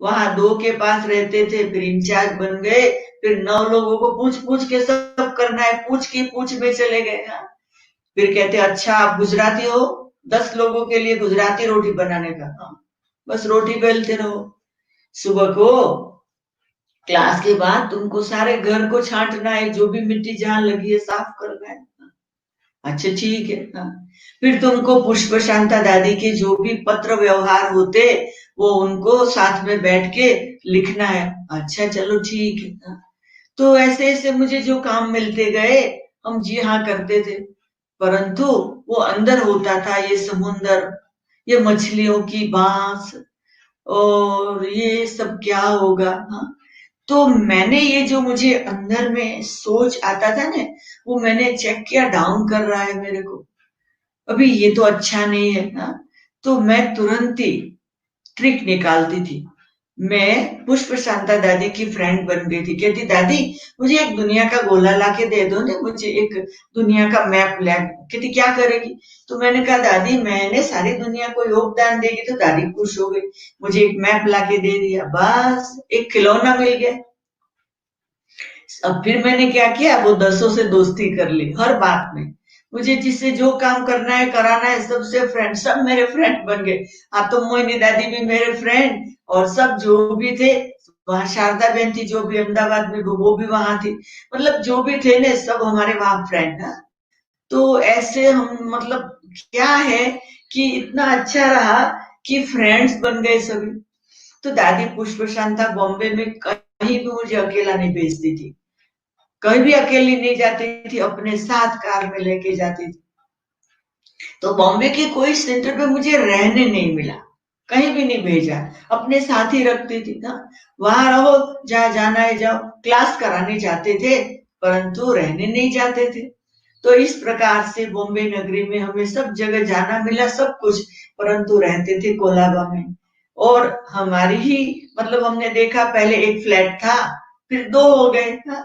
वहां 2 के पास रहते थे, फिर इंचार्ज बन गए, फिर 9 लोगों को पूछ पूछ के सब करना है, पूछ की पूछ में चले गए। हाँ, फिर कहते अच्छा आप गुजराती हो, 10 लोगों के लिए गुजराती रोटी बनाने का। हाँ, बस रोटी बेलते रहो। सुबह को क्लास के बाद तुमको सारे घर को छांटना है, जो भी मिट्टी जहां लगी है साफ करना है। अच्छा ठीक है। हाँ, फिर तुमको पुष्प शांता दादी के जो भी पत्र व्यवहार होते वो उनको साथ में बैठ के लिखना है। अच्छा चलो ठीक है। हाँ, तो ऐसे ऐसे मुझे जो काम मिलते गए हम जी हाँ करते थे, परंतु वो अंदर होता था ये समुंदर, ये मछलियों की बांस, और ये सब क्या होगा। हाँ, तो मैंने ये जो मुझे अंदर में सोच आता था ना, वो मैंने चेक किया डाउन कर रहा है मेरे को, अभी ये तो अच्छा नहीं है ना। तो मैं तुरंत ही ट्रिक निकालती थी। मैं पुष्प शांता दादी की फ्रेंड बन गई थी। कहती दादी मुझे एक दुनिया का गोला ला के दे दो ना, मुझे एक दुनिया का मैप ला। कहती क्या करेगी? तो मैंने कहा दादी मैंने सारी दुनिया को योगदान देगी। तो दादी खुश हो गई, मुझे एक मैप ला के दे दिया, बस एक खिलौना मिल गया। अब फिर मैंने क्या किया, वो 10 से दोस्ती कर ली हर बात में। मुझे जिससे जो काम करना है कराना है, सबसे फ्रेंड, सब मेरे फ्रेंड बन गए। अब तो मोहिनी दादी भी मेरे फ्रेंड, और सब जो भी थे वहां, शारदा बहन थी जो भी अहमदाबाद में, वो भी वहां थी, मतलब जो भी थे ना सब हमारे वहां फ्रेंड है। तो ऐसे हम, मतलब क्या है कि इतना अच्छा रहा कि फ्रेंड्स बन गए सभी। तो दादी पुष्प शांता बॉम्बे में कहीं भी मुझे अकेला नहीं भेजती थी, कहीं भी अकेली नहीं जाती थी, अपने साथ कार में लेके जाती थी। तो बॉम्बे के कोई सेंटर पे मुझे रहने नहीं मिला, कहीं भी नहीं भेजा, अपने साथ ही रखती थी ना। वहां रहो, जहां जाना है जाओ, क्लास कराने जाते थे परंतु रहने नहीं जाते थे। तो इस प्रकार से बॉम्बे नगरी में हमें सब जगह जाना मिला, सब कुछ, परंतु रहते थे कोलाबा में। और हमारी ही, मतलब हमने देखा पहले एक फ्लैट था, फिर 2 हो गए था।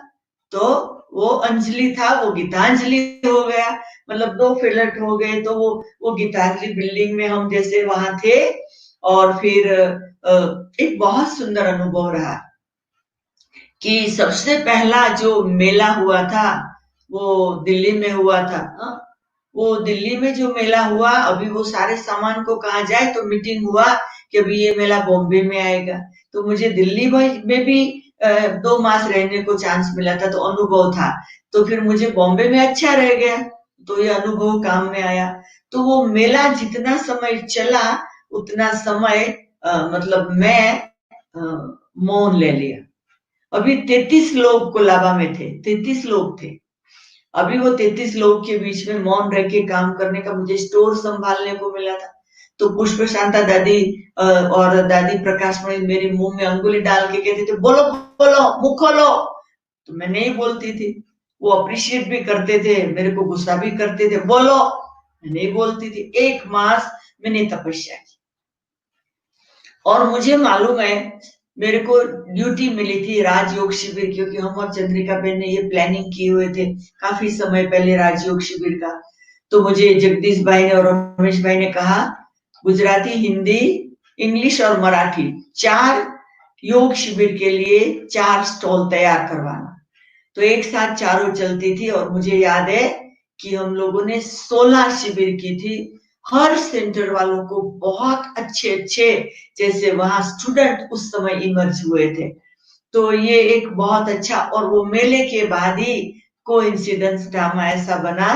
तो वो अंजलि था, वो गीतांजलि हो गया, मतलब 2 फ्लैट हो गए। तो वो गीतांजलि बिल्डिंग में हम जैसे वहां थे। और फिर एक बहुत सुंदर अनुभव रहा कि सबसे पहला जो मेला हुआ था वो दिल्ली में हुआ था। हाँ? वो दिल्ली में जो मेला हुआ, अभी वो सारे सामान को कहा जाए तो मीटिंग हुआ कि अभी ये मेला बॉम्बे में आएगा। तो मुझे दिल्ली में भी 2 मास रहने को चांस मिला था, तो अनुभव था। तो फिर मुझे बॉम्बे में अच्छा रह गया, तो ये अनुभव काम में आया। तो वो मेला जितना समय चला उतना समय मतलब मैं मौन ले लिया। अभी 33 लोग कोलाबा में थे, 33 लोग थे। अभी वो 33 लोग के बीच में मौन रह के काम करने का मुझे स्टोर संभालने को मिला था। तो पुष्प शांता दादी और दादी प्रकाशमणि मेरे मुंह में अंगुली डाल के कहते थे बोलो बोलो मुंह खोलो, तो मैं नहीं बोलती थी। वो अप्रिशिएट भी करते थे, मेरे को गुस्सा भी करते थे, बोलो, मैं नहीं बोलती थी। 1 मास मैंने तपस्या की, और मुझे मालूम है मेरे को ड्यूटी मिली थी राजयोग शिविर, क्योंकि हम और चंद्रिका बहन ने ये प्लानिंग किए हुए थे काफी समय पहले राजयोग शिविर का। तो मुझे जगदीश भाई ने और रमेश भाई ने कहा गुजराती, हिंदी, इंग्लिश और मराठी 4 योग शिविर के लिए 4 स्टॉल तैयार करवाना। तो एक साथ चारों चलती थी, और मुझे याद है कि हम लोगों ने 16 शिविर की थी। हर सेंटर वालों को बहुत अच्छे अच्छे, जैसे वहां स्टूडेंट उस समय इमर्ज हुए थे, तो ये एक बहुत अच्छा, और वो मेले के बाद ही कोइंसिडेंस ड्रामा ऐसा बना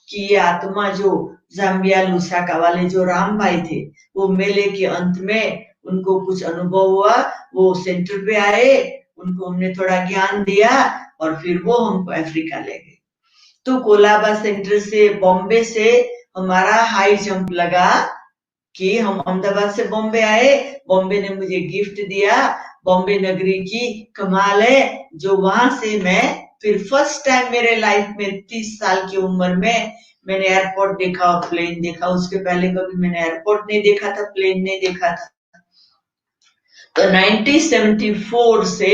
कि ये आत्मा जो जाम्बिया लुसाका वाले जो राम भाई थे, वो मेले के अंत में उनको कुछ अनुभव हुआ, वो सेंटर पे आए, उनको हमने थोड़ा ज्ञान दिया और फिर वो हमको अफ्रीका ले गए। तो कोलाबा सेंटर से, बॉम्बे से हमारा हाई जंप लगा कि हम अहमदाबाद से बॉम्बे आए, बॉम्बे ने मुझे गिफ्ट दिया। बॉम्बे नगरी की कमाल है, जो वहां से मैं फिर फर्स्ट टाइम मेरे लाइफ में 30 साल की उम्र में मैंने एयरपोर्ट देखा और प्लेन देखा। उसके पहले कभी मैंने एयरपोर्ट नहीं देखा था, प्लेन नहीं देखा था। तो 1974 से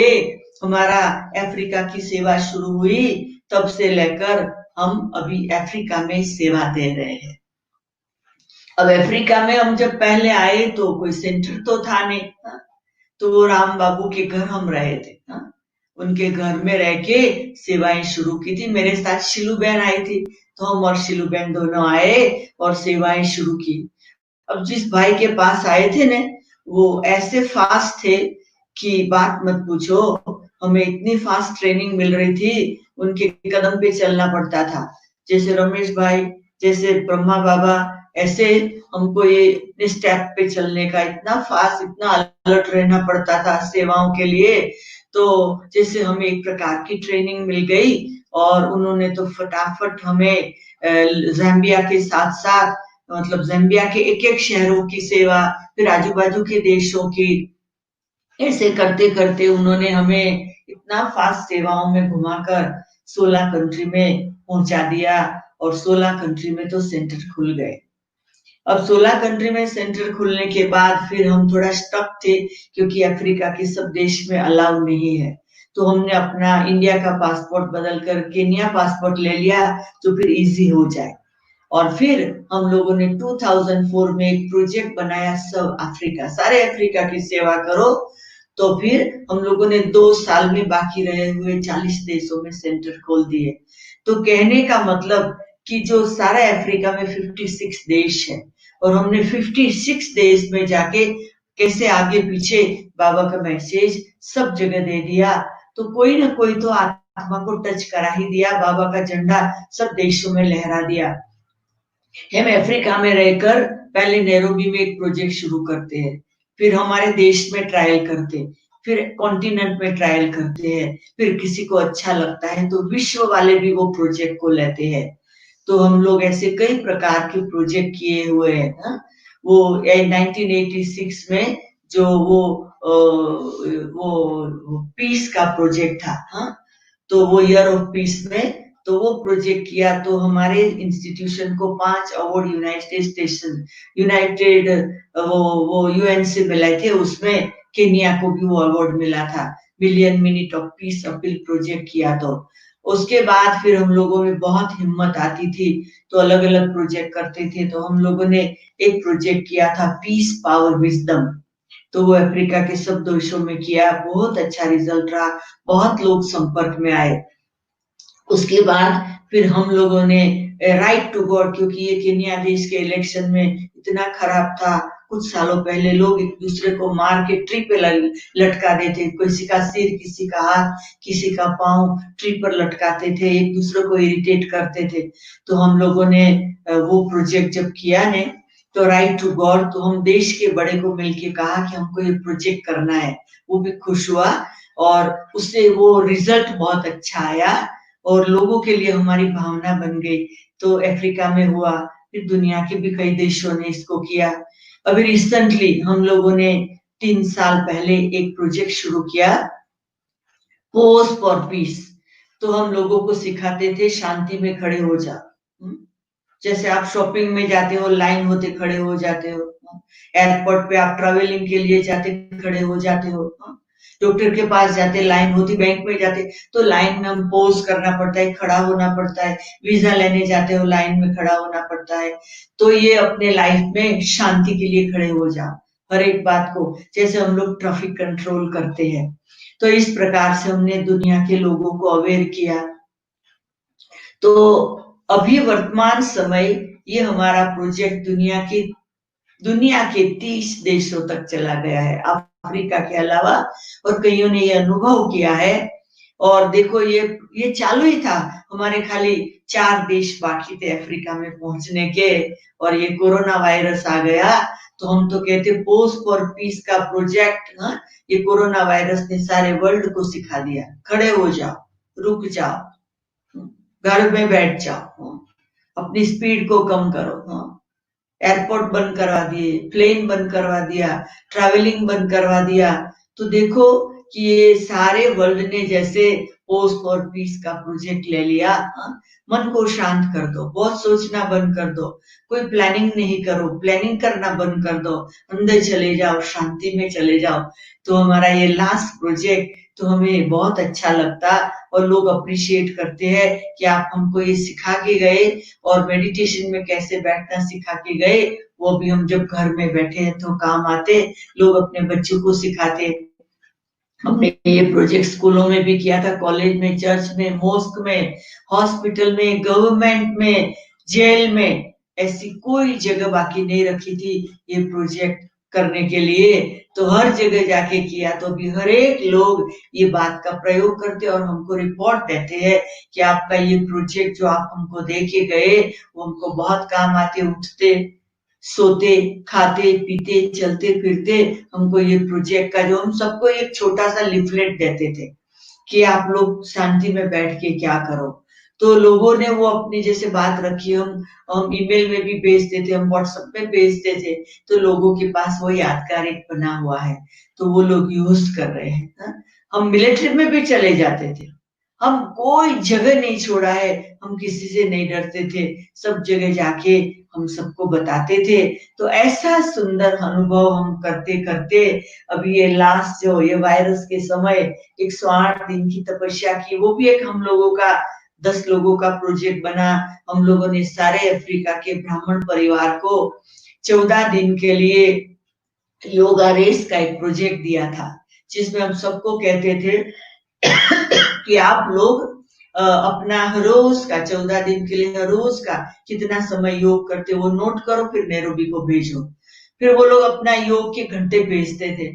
हमारा अफ्रीका की सेवा शुरू हुई, तब से लेकर हम अभी अफ्रीका में सेवा दे रहे हैं। अब अफ्रीका में हम जब पहले आए तो कोई सेंटर तो था नहीं, तो वो राम बाबू के घर हम रहे थे। उनके घर में रह के सेवाएं शुरू की थी। मेरे साथ शिलू बहन आई थी, तो हम और शिलू बहन दोनों आए और सेवाएं शुरू की। अब जिस भाई के पास आए थे ने, वो ऐसे फास्ट थे कि बात मत पूछो। हमें इतनी फास्ट ट्रेनिंग मिल रही थी, उनके कदम पे चलना पड़ता था। जैसे रमेश भाई, जैसे ब्रह्मा बाबा, ऐसे हमको ये स्टेप पे चलने का इतना फास्ट, इतना अलर्ट रहना पड़ता था सेवाओं के लिए। तो जैसे हमें एक प्रकार की ट्रेनिंग मिल गई और उन्होंने तो फटाफट हमें ज़ाम्बिया के साथ साथ, मतलब ज़ाम्बिया के एक एक शहरों की सेवा, फिर आजू बाजू के देशों की, ऐसे करते करते उन्होंने हमें इतना फास्ट सेवाओं में घुमाकर 16 कंट्री में पहुंचा दिया। और 16 कंट्री में तो सेंटर खुल गए। अब 16 कंट्री में सेंटर खुलने के बाद फिर हम थोड़ा स्टक थे, क्योंकि अफ्रीका के सब देश में अलाउ नहीं है। तो हमने अपना इंडिया का पासपोर्ट बदल कर केनिया पासपोर्ट ले लिया, तो फिर इजी हो जाए। और फिर हम लोगों ने 2004 में एक प्रोजेक्ट बनाया, सब अफ्रीका, सारे अफ्रीका की सेवा करो। तो फिर हम लोगों ने 2 साल में बाकी रहे हुए 40 देशों में सेंटर खोल दिए। तो कहने का मतलब कि जो सारे अफ्रीका में 56 देश है, और हमने 56 देश में जाके कैसे आगे पीछे बाबा का मैसेज सब जगह दे दिया। तो कोई ना कोई तो आत्मा को टच करा ही दिया, बाबा का झंडा सब देशों में लहरा दिया। हम अफ्रीका में रहकर पहले नैरोबी में एक प्रोजेक्ट शुरू करते हैं, फिर हमारे देश में ट्रायल करते, फिर कॉन्टिनेंट में ट्रायल करते हैं, फिर किसी को अच्छा लगता है तो विश्व वाले भी वो प्रोजेक्ट को लेते हैं। तो हम लोग ऐसे कई प्रकार के प्रोजेक्ट किए हुए हैं। वो 1986 में जो वो पीस का प्रोजेक्ट था, तो वो ईयर ऑफ पीस में तो वो प्रोजेक्ट किया, तो हमारे इंस्टीट्यूशन को 5 अवार्ड यूनाइटेड वो यूएन से मिले थे। उसमें केनिया को भी वो अवार्ड मिला था, million minute of peace appeal project किया। तो उसके बाद फिर हम लोगों में बहुत हिम्मत आती थी, तो अलग अलग प्रोजेक्ट करते थे। तो हम लोगों ने एक प्रोजेक्ट किया था, पीस पावर विजडम, तो वो अफ्रीका के सब देशों में किया, बहुत अच्छा रिजल्ट रहा, बहुत लोग संपर्क में आए। उसके बाद फिर हम लोगों ने राइट टू गॉड, क्योंकि ये केन्या देश के इलेक्शन में इतना खराब था, कुछ सालों पहले लोग एक दूसरे को मार के ट्री पे लटका देते, किसी का सिर, किसी का हाथ, किसी का पांव ट्री पर लटकाते थे, एक दूसरे को इरिटेट करते थे। तो हम लोगों ने वो प्रोजेक्ट जब किया ने, तो राइट टू गॉड, तो हम देश के बड़े को मिलके कहा कि हमको ये प्रोजेक्ट करना है। वो भी खुश हुआ और उससे वो रिजल्ट बहुत अच्छा आया और लोगों के लिए हमारी भावना बन गई। तो अफ्रीका में हुआ, फिर दुनिया के भी कई देशों ने इसको किया। अभी रिसेंटली हम लोगों ने 3 साल पहले एक प्रोजेक्ट शुरू किया, पोज फॉर पीस। तो हम लोगों को सिखाते थे शांति में खड़े हो जा। जैसे आप शॉपिंग में जाते हो, लाइन होते खड़े हो जाते हो, एयरपोर्ट पे आप ट्रेवलिंग के लिए जाते खड़े हो जाते हो, डॉक्टर के पास जाते लाइन होती, बैंक में जाते तो लाइन में हम पोज करना पड़ता है, खड़ा होना पड़ता है, वीजा लेने जाते हो लाइन में खड़ा होना पड़ता है। तो ये अपने लाइफ में शांति के लिए खड़े हो जाओ, हर एक बात को, जैसे हम लोग ट्रैफिक कंट्रोल करते हैं। तो इस प्रकार से हमने दुनिया के लोगों को अवेयर किया। तो अभी वर्तमान समय ये हमारा प्रोजेक्ट दुनिया की दुनिया के 30 देशों तक चला गया है, अफ्रीका के अलावा, और कईयों ने ये अनुभव किया है। और देखो ये चालू ही था, हमारे खाली 4 देश बाकी थे अफ्रीका में पहुंचने के, और ये कोरोना वायरस आ गया। तो हम तो कहते पोस्ट फॉर पीस का प्रोजेक्ट, ये कोरोना वायरस ने सारे वर्ल्ड को सिखा दिया, खड़े हो जाओ, रुक जाओ, घर में बैठ जाओ, अपनी स्पीड को कम करो। एयरपोर्ट बंद करवा दिए, प्लेन बंद करवा दिया, ट्रैवलिंग बंद करवा दिया। तो देखो कि ये सारे वर्ल्ड ने जैसे पोस्ट फॉर पीस का प्रोजेक्ट ले लिया। मन को शांत कर दो, बहुत सोचना बंद कर दो, कोई प्लानिंग नहीं करो, प्लानिंग करना बंद कर दो, अंदर चले जाओ, शांति में चले जाओ। तो हमारा ये लास्ट प्रोजेक्ट तो हमें बहुत अच्छा लगता, और लोग अप्रिशिएट करते हैं कि आप हमको ये सिखा के गए, और मेडिटेशन में कैसे बैठना सिखा के गए, वो भी हम जब घर में बैठे हैं तो काम आते, लोग अपने बच्चों को सिखाते। हमने ये प्रोजेक्ट स्कूलों में भी किया था, कॉलेज में, चर्च में, मॉस्क में, हॉस्पिटल में, गवर्नमेंट में, जेल में, ऐसी कोई जगह बाकी नहीं रखी थी ये प्रोजेक्ट करने के लिए। तो हर जगह जाके किया, तो भी हर एक लोग ये बात का प्रयोग करते और हमको रिपोर्ट देते हैं कि आपका ये प्रोजेक्ट जो आप हमको दे के गए वो हमको बहुत काम आते, उठते सोते खाते पीते चलते फिरते हमको ये प्रोजेक्ट का, जो हम सबको एक छोटा सा लिफलेट देते थे कि आप लोग शांति में बैठ के क्या करो। तो लोगों ने वो अपनी जैसे बात रखी, हम ईमेल में भी भेजते थे, हम व्हाट्सएप में भेजते थे, तो लोगों के पास वो यादगार एक बना हुआ है, तो वो लोग यूज कर रहे हैं। हम मिलिट्री में भी चले जाते थे, हम कोई जगह नहीं छोड़ा है, हम किसी से नहीं डरते थे, सब जगह जाके हम सबको बताते थे। तो ऐसा सुंदर अनुभव हम करते करते अभी ये लास्ट जो ये वायरस के समय 108 दिन की तपस्या की, वो भी एक हम लोगों का 10 लोगों का प्रोजेक्ट बना। हम लोगों ने सारे अफ्रीका के ब्राह्मण परिवार को 14 दिन के लिए योगा रेस का एक प्रोजेक्ट दिया था, जिसमें हम सबको कहते थे कि आप लोग अपना रोज का 14 दिन के लिए रोज का कितना समय योग करते वो नोट करो, फिर नैरोबी को भेजो। फिर वो लोग अपना योग के घंटे भेजते थे।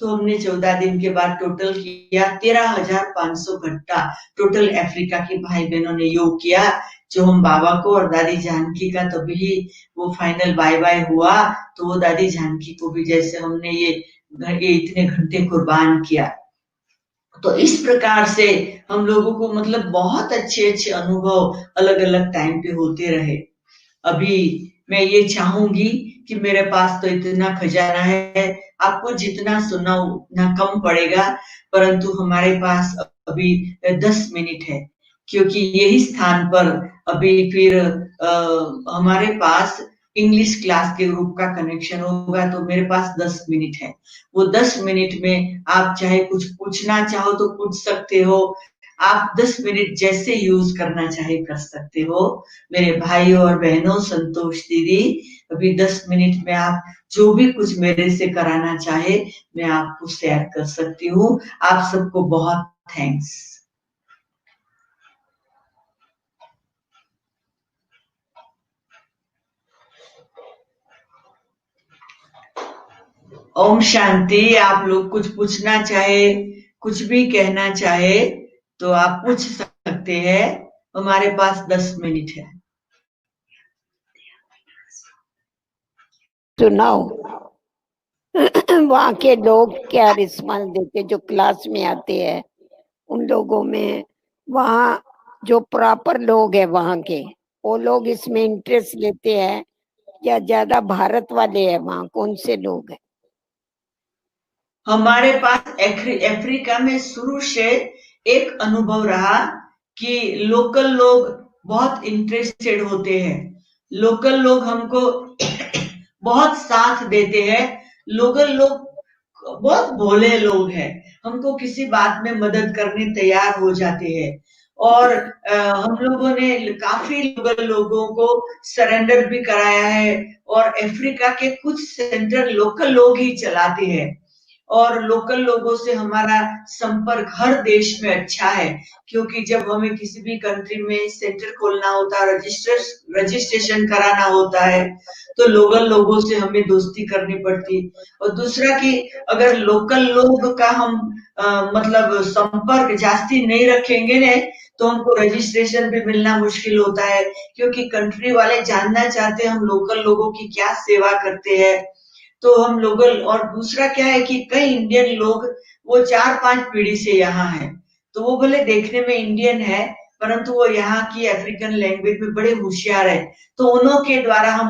तो हमने 14 दिन के बाद टोटल किया 13,500 घंटा टोटल अफ्रीका के भाई बहनों ने योग किया, जो हम बाबा को और दादी जानकी का तभी वो फाइनल बाय बाय हुआ। तो वो दादी जानकी को भी जैसे हमने ये इतने घंटे कुर्बान किया। तो इस प्रकार से हम लोगों को मतलब बहुत अच्छे अच्छे अनुभव अलग अलग टाइम पे होते रहे। अभी मैं ये चाहूंगी कि मेरे पास तो इतना खजाना है, आपको जितना सुना उतना कम पड़ेगा, परंतु हमारे पास अभी 10 मिनट है, क्योंकि यही स्थान पर अभी फिर हमारे पास इंग्लिश क्लास के ग्रुप का कनेक्शन होगा, तो मेरे पास 10 मिनट है। वो 10 मिनट में आप चाहे कुछ पूछना चाहो तो पूछ सकते हो, आप 10 मिनट जैसे यूज करना चाहे कर सकते हो। मेरे भाइयों और बहनों, संतोष दीदी, अभी 10 मिनट में आप जो भी कुछ मेरे से कराना चाहे मैं आपको शेयर कर सकती हूँ। आप सबको बहुत थैंक्स। ओम शांति। आप लोग कुछ पूछना चाहे, कुछ भी कहना चाहे तो आप पूछ सकते हैं, हमारे पास 10 मिनट है। सुनाओ वहाँ के लोग क्या रिस्पॉन्स देते जो क्लास में आते हैं, उन लोगों में वहाँ जो प्रॉपर लोग हैं वहाँ के, वो लोग इसमें इंटरेस्ट लेते हैं या ज्यादा भारत वाले हैं? वहाँ कौन से लोग हैं? हमारे पास अफ्रीका में शुरू से एक अनुभव रहा कि लोकल लोग बहुत इंटरेस्टेड होते हैं, लोकल लोग हमको बहुत साथ देते हैं, लोकल लोग बहुत भोले लोग हैं, हमको किसी बात में मदद करने तैयार हो जाते हैं। और हम लोगों ने काफी लोगों को सरेंडर भी कराया है, और अफ्रीका के कुछ सेंटर लोकल लोग ही चलाते हैं। और लोकल लोगों से हमारा संपर्क हर देश में अच्छा है, क्योंकि जब हमें किसी भी कंट्री में सेंटर खोलना होता है, रजिस्ट्रेशन कराना होता है, तो लोकल लोगों से हमें दोस्ती करनी पड़ती। और दूसरा कि अगर लोकल लोग का हम मतलब संपर्क जास्ती नहीं रखेंगे ने, तो हमको रजिस्ट्रेशन भी मिलना मुश्किल होता है, क्योंकि कंट्री वाले जानना चाहते हैं हम लोकल लोगों की क्या सेवा करते हैं। तो हम लोकल, और दूसरा क्या है कि कई इंडियन लोग वो 4-5 पीढ़ी से यहाँ है, तो वो भले देखने में इंडियन है, परंतु वो यहाँ की अफ्रीकन लैंग्वेज में बड़े होशियार है। तो उन्हों के द्वारा हम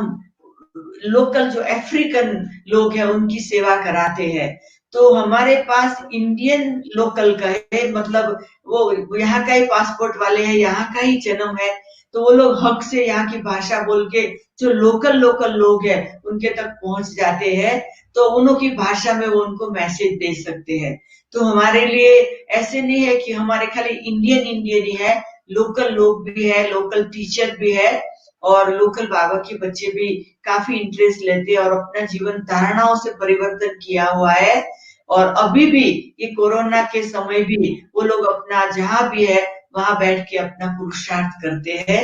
लोकल जो अफ्रीकन लोग हैं उनकी सेवा कराते हैं। तो हमारे पास इंडियन लोकल का है, मतलब वो यहाँ का ही पासपोर्ट वाले हैं, यहाँ का ही जन्म है, तो वो लोग हक से यहाँ की भाषा बोल के जो लोकल लोकल लोग हैं उनके तक पहुंच जाते हैं, तो उन्हों की भाषा में वो उनको मैसेज दे सकते हैं। तो हमारे लिए ऐसे नहीं है कि हमारे खाली इंडियन इंडियन ही है, लोकल लोग भी है, लोकल टीचर भी है, और लोकल बाबा के बच्चे भी काफी इंटरेस्ट लेते हैं और अपना जीवन धारणाओं से परिवर्तन किया हुआ है। और अभी भी ये कोरोना के समय भी वो लोग अपना जहां भी है वहां बैठ के अपना पुरुषार्थ करते हैं।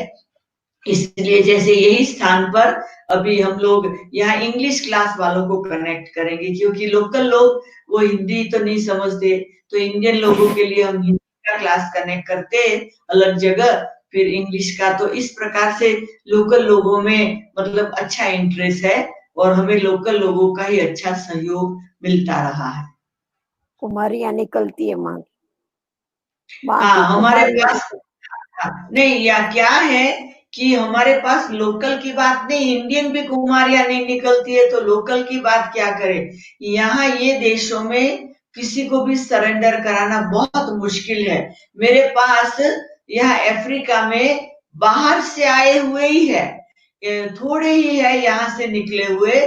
इसलिए जैसे यही स्थान पर अभी हम लोग यहाँ इंग्लिश क्लास वालों को कनेक्ट करेंगे, क्योंकि लोकल लोग वो हिंदी तो नहीं समझते, तो इंडियन लोगों के लिए हम हिंदी का क्लास कनेक्ट करते हैं अलग जगह, फिर इंग्लिश का। तो इस प्रकार से लोकल लोगों में मतलब अच्छा इंटरेस्ट है, और हमें लोकल लोगों का ही अच्छा सहयोग मिलता रहा है। कुमारियां निकलती है माँ की, माँ हाँ, की हमारे कुमारियां। पास नहीं, या क्या है कि हमारे पास लोकल की बात नहीं, इंडियन भी कुमारियां नहीं निकलती है, तो लोकल की बात क्या करें। यहाँ ये देशों में किसी को भी सरेंडर कराना बहुत मुश्किल है। मेरे पास यहाँ अफ्रीका में बाहर से आए हुए ही है, थोड़े ही है यहाँ से निकले हुए,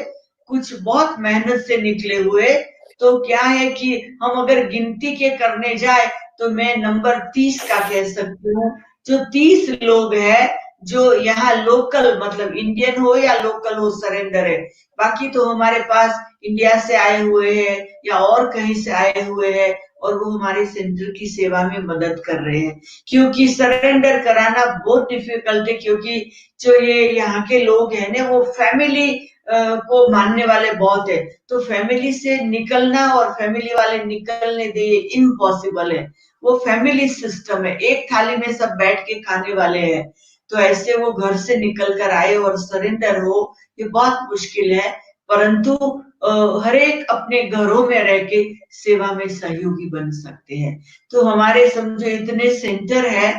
कुछ बहुत मेहनत से निकले हुए। तो क्या है कि हम अगर गिनती के करने जाए तो मैं नंबर 30 का कह सकती हूँ, जो 30 लोग हैं जो यहाँ लोकल मतलब इंडियन हो या लोकल हो सरेंडर है। बाकी तो हमारे पास इंडिया से आए हुए हैं या और कहीं से आए हुए हैं, और वो हमारे सेंटर की सेवा में मदद कर रहे हैं। क्योंकि सरेंडर कराना बहुत डिफिकल्ट है, क्योंकि जो ये यहाँ के लोग हैं ना वो फैमिली को मानने वाले बहुत है, तो फैमिली से निकलना और फैमिली वाले निकलने दे ये इम्पॉसिबल है। वो फैमिली सिस्टम है, एक थाली में सब बैठ के खाने वाले हैं, तो ऐसे वो घर से निकल कर आए और सरेंडर हो ये बहुत मुश्किल है। परंतु हर एक अपने घरों में रह के सेवा में सहयोगी बन सकते हैं। तो हमारे समझो इतने सेंटर है,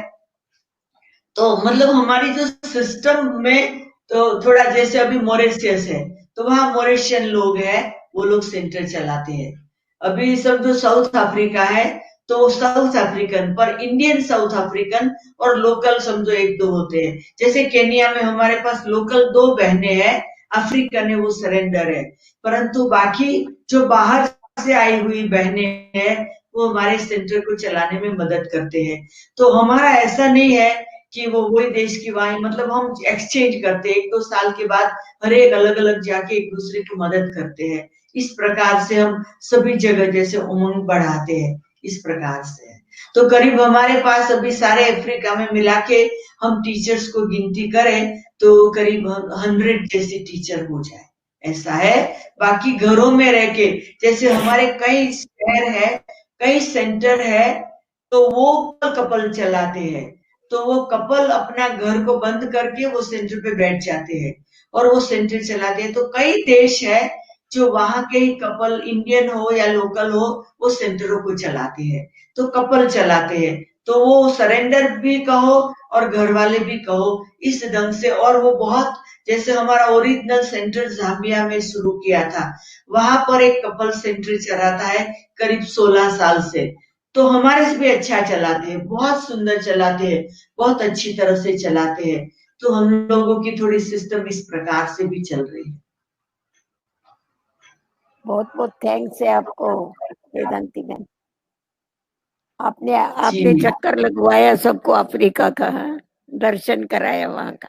तो मतलब हमारी जो सिस्टम में तो थोड़ा जैसे अभी मॉरिशियस है, तो वहां मॉरिशियन लोग हैं, वो लोग सेंटर चलाते हैं। अभी समझो साउथ अफ्रीका है, तो साउथ अफ्रीकन पर इंडियन साउथ अफ्रीकन और लोकल समझो एक दो होते हैं। जैसे केनिया में हमारे पास लोकल 2 बहनें हैं, अफ्रीकन है वो सरेंडर है, परंतु बाकी जो बाहर से आई हुई बहनें हैं वो हमारे सेंटर को चलाने में मदद करते हैं। तो हमारा ऐसा नहीं है कि वो वही देश की वाई, मतलब हम एक्सचेंज करते हैं, 1-2 साल के बाद हर एक अलग अलग जाके एक दूसरे की मदद करते हैं। इस प्रकार से हम सभी जगह जैसे उमंग बढ़ाते हैं, इस प्रकार से। तो करीब हमारे पास अभी सारे अफ्रीका में मिला के हम टीचर्स को गिनती करें तो करीब 100 जैसे टीचर हो जाए, ऐसा है। बाकी घरों में रह के जैसे हमारे कई शहर है, कई सेंटर है, तो वो कपल चलाते हैं, तो वो कपल अपना घर को बंद करके वो सेंटर पे बैठ जाते हैं और वो सेंटर चलाते हैं। तो कई देश है जो वहां के ही कपल इंडियन हो या लोकल हो वो सेंटरों को चलाते हैं, तो कपल चलाते हैं, तो वो सरेंडर भी कहो और घर वाले भी कहो इस ढंग से। और वो बहुत, जैसे हमारा ओरिजिनल सेंटर जाम्बिया में शुरू किया था, वहां पर एक कपल सेंटर चलाता है करीब 16 साल से, तो हमारे से भी अच्छा चलाते हैं, बहुत सुंदर चलाते हैं, बहुत अच्छी तरह से चलाते हैं। तो हम लोगों की थोड़ी सिस्टम इस प्रकार से भी चल रही है। बहुत बहुत थैंक्स है आपको वेदांती मैम, आपने जी, आपने चक्कर लगवाया सबको अफ्रीका का, दर्शन कराया वहां का,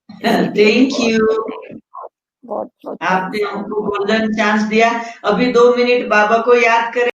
इसीलिए थैंक यू। बहुत बहुत आपने थैंक्स। हमको गोल्डन चांस दिया। अभी 2 मिनट बाबा को याद करें।